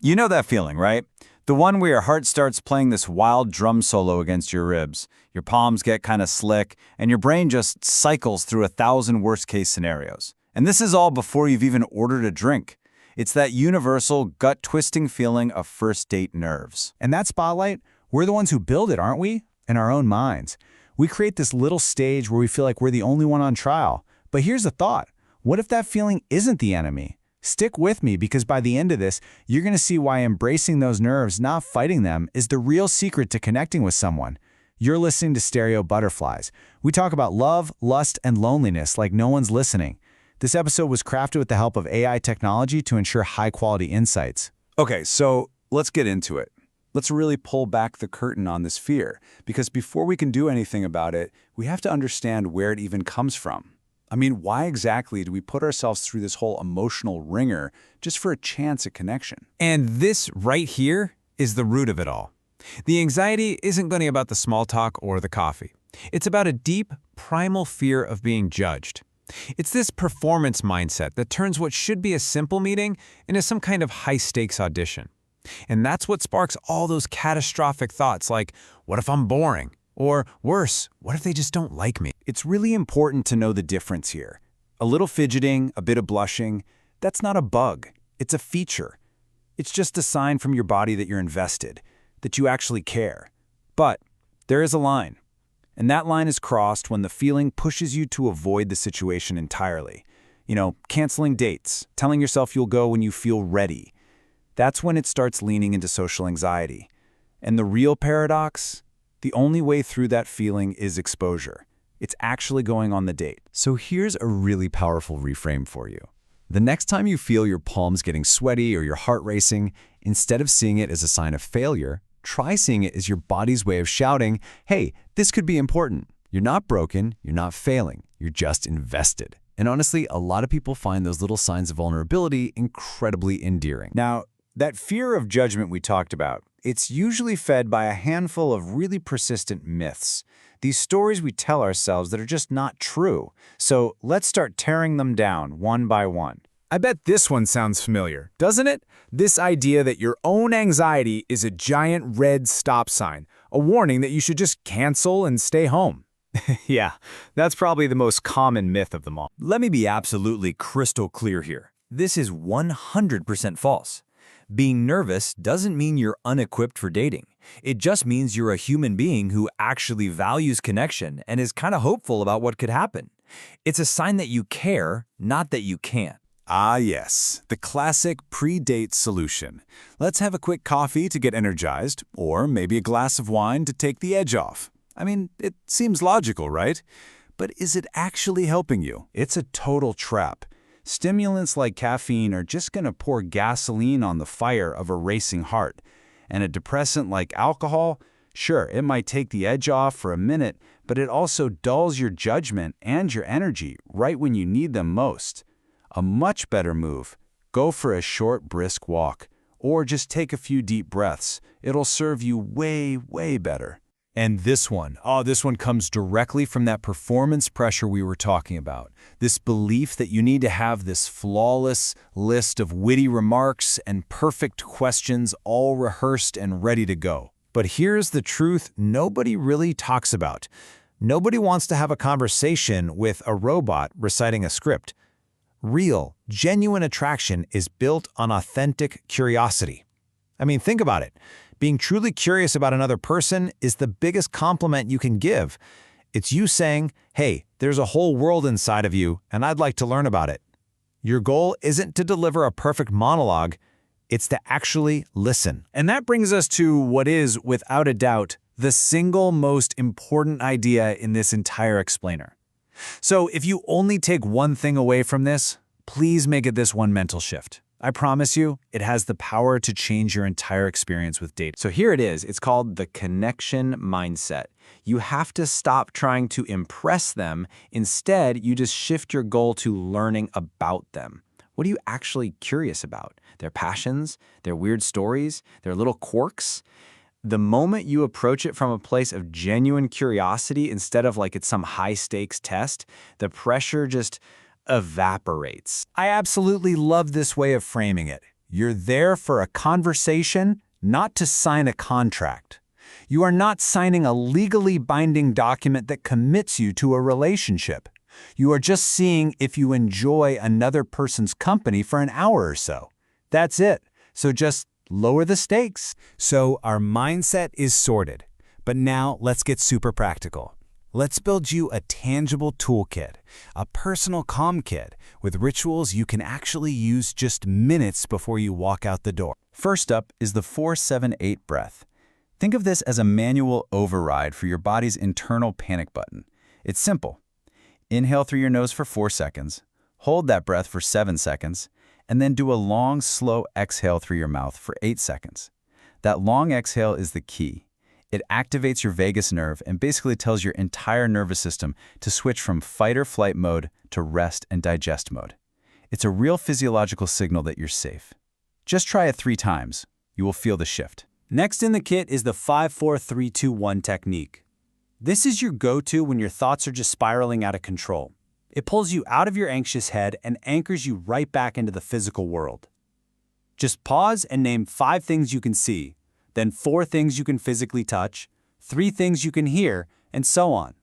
You know that feeling, right? The one where your heart starts playing this wild drum solo against your ribs, your palms get kind of slick, and your brain just cycles through 1,000 worst-case scenarios. And this is all before you've even ordered a drink. It's that universal, gut-twisting feeling of first-date nerves. And that spotlight, we're the ones who build it, aren't we? In our own minds. We create this little stage where we feel like we're the only one on trial. But here's the thought. What if that feeling isn't the enemy? Stick with me, because by the end of this, you're going to see why embracing those nerves, not fighting them, is the real secret to connecting with someone. You're listening to Stereo Butterflies. We talk about love, lust, and loneliness like no one's listening. This episode was crafted with the help of AI technology to ensure high-quality insights. Okay, so let's get into it. Let's really pull back the curtain on this fear, because before we can do anything about it, we have to understand where it even comes from. I mean, why exactly do we put ourselves through this whole emotional ringer just for a chance at connection? And this right here is the root of it all. The anxiety isn't going to be about the small talk or the coffee. It's about a deep, primal fear of being judged. It's this performance mindset that turns what should be a simple meeting into some kind of high-stakes audition. And that's what sparks all those catastrophic thoughts like, what if I'm boring? Or worse, what if they just don't like me? It's really important to know the difference here. A little fidgeting, a bit of blushing, that's not a bug. It's a feature. It's just a sign from your body that you're invested, that you actually care. But there is a line. And that line is crossed when the feeling pushes you to avoid the situation entirely. Canceling dates, telling yourself you'll go when you feel ready. That's when it starts leaning into social anxiety. And the real paradox? The only way through that feeling is exposure. It's actually going on the date. So here's a really powerful reframe for you. The next time you feel your palms getting sweaty or your heart racing, instead of seeing it as a sign of failure, try seeing it as your body's way of shouting, hey, this could be important. You're not broken, you're not failing, you're just invested. And honestly, a lot of people find those little signs of vulnerability incredibly endearing. Now, that fear of judgment we talked about, it's usually fed by a handful of really persistent myths. These stories we tell ourselves that are just not true. So let's start tearing them down one by one. I bet this one sounds familiar, doesn't it? This idea that your own anxiety is a giant red stop sign, a warning that you should just cancel and stay home. Yeah, that's probably the most common myth of them all. Let me be absolutely crystal clear here. This is 100% false. Being nervous doesn't mean you're unequipped for dating. It just means you're a human being who actually values connection and is kind of hopeful about what could happen. It's a sign that you care, not that you can't. Ah, yes, the classic pre-date solution. Let's have a quick coffee to get energized, or maybe a glass of wine to take the edge off. I mean, it seems logical, right? But is it actually helping you? It's a total trap. Stimulants like caffeine are just going to pour gasoline on the fire of a racing heart. And a depressant like alcohol, sure, it might take the edge off for a minute, but it also dulls your judgment and your energy right when you need them most. A much better move, go for a short, brisk walk, or just take a few deep breaths. It'll serve you way, way better. And this one comes directly from that performance pressure we were talking about. This belief that you need to have this flawless list of witty remarks and perfect questions all rehearsed and ready to go. But here's the truth nobody really talks about. Nobody wants to have a conversation with a robot reciting a script. Real, genuine attraction is built on authentic curiosity. I mean, think about it. Being truly curious about another person is the biggest compliment you can give. It's you saying, hey, there's a whole world inside of you, and I'd like to learn about it. Your goal isn't to deliver a perfect monologue, it's to actually listen. And that brings us to what is, without a doubt, the single most important idea in this entire explainer. So if you only take one thing away from this, please make it this one mental shift. I promise you, it has the power to change your entire experience with dating. So here it is. It's called the connection mindset. You have to stop trying to impress them. Instead, you just shift your goal to learning about them. What are you actually curious about? Their passions, their weird stories, their little quirks? The moment you approach it from a place of genuine curiosity instead of like it's some high-stakes test, the pressure just evaporates. I absolutely love this way of framing it. You're there for a conversation, not to sign a contract. You are not signing a legally binding document that commits you to a relationship. You are just seeing if you enjoy another person's company for an hour or so. That's it. So just lower the stakes. So our mindset is sorted. But now let's get super practical. Let's build you a tangible toolkit, a personal calm kit with rituals you can actually use just minutes before you walk out the door. First up is the 4-7-8 breath. Think of this as a manual override for your body's internal panic button. It's simple. Inhale through your nose for 4 seconds, hold that breath for 7 seconds, and then do a long, slow exhale through your mouth for 8 seconds. That long exhale is the key. It activates your vagus nerve and basically tells your entire nervous system to switch from fight or flight mode to rest and digest mode. It's a real physiological signal that you're safe. Just try it 3 times. You will feel the shift. Next in the kit is the 5-4-3-2-1 technique. This is your go-to when your thoughts are just spiraling out of control. It pulls you out of your anxious head and anchors you right back into the physical world. Just pause and name 5 things you can see, then 4 things you can physically touch, 3 things you can hear, and so on.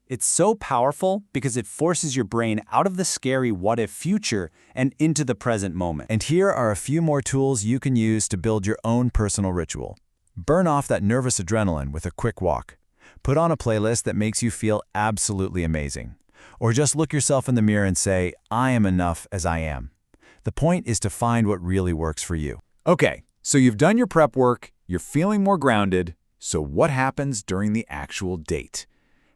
It's so powerful because it forces your brain out of the scary what-if future and into the present moment. And here are a few more tools you can use to build your own personal ritual. Burn off that nervous adrenaline with a quick walk. Put on a playlist that makes you feel absolutely amazing. Or just look yourself in the mirror and say, I am enough as I am. The point is to find what really works for you. Okay, so you've done your prep work, you're feeling more grounded, so what happens during the actual date?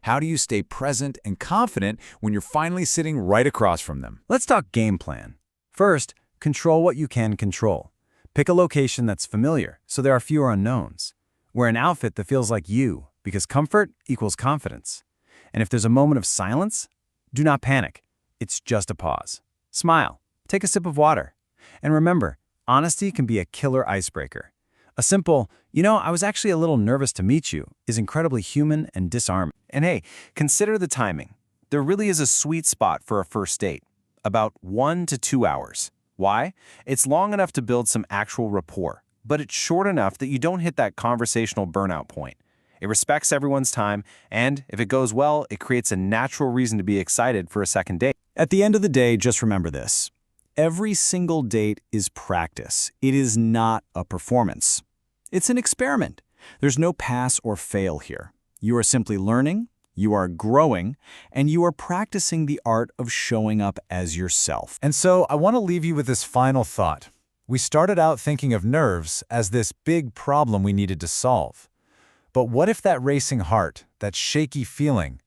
How do you stay present and confident when you're finally sitting right across from them? Let's talk game plan. First, control what you can control. Pick a location that's familiar, so there are fewer unknowns. Wear an outfit that feels like you, because comfort equals confidence. And if there's a moment of silence, do not panic. It's just a pause. Smile. Take a sip of water. And remember, honesty can be a killer icebreaker. A simple, I was actually a little nervous to meet you, is incredibly human and disarming. And hey, consider the timing. There really is a sweet spot for a first date. About 1 to 2 hours. Why? It's long enough to build some actual rapport, but it's short enough that you don't hit that conversational burnout point. It respects everyone's time, and if it goes well, it creates a natural reason to be excited for a second date. At the end of the day, just remember this. Every single date is practice. It is not a performance. It's an experiment. There's no pass or fail here. You are simply learning, you are growing, and you are practicing the art of showing up as yourself. And so I want to leave you with this final thought. We started out thinking of nerves as this big problem we needed to solve. But what if that racing heart, that shaky feeling,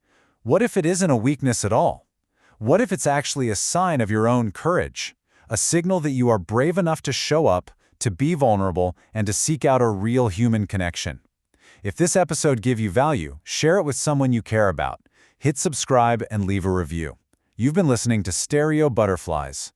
what if it isn't a weakness at all? What if it's actually a sign of your own courage? A signal that you are brave enough to show up, to be vulnerable, and to seek out a real human connection. If this episode gave you value, share it with someone you care about. Hit subscribe and leave a review. You've been listening to Stereo Butterflies.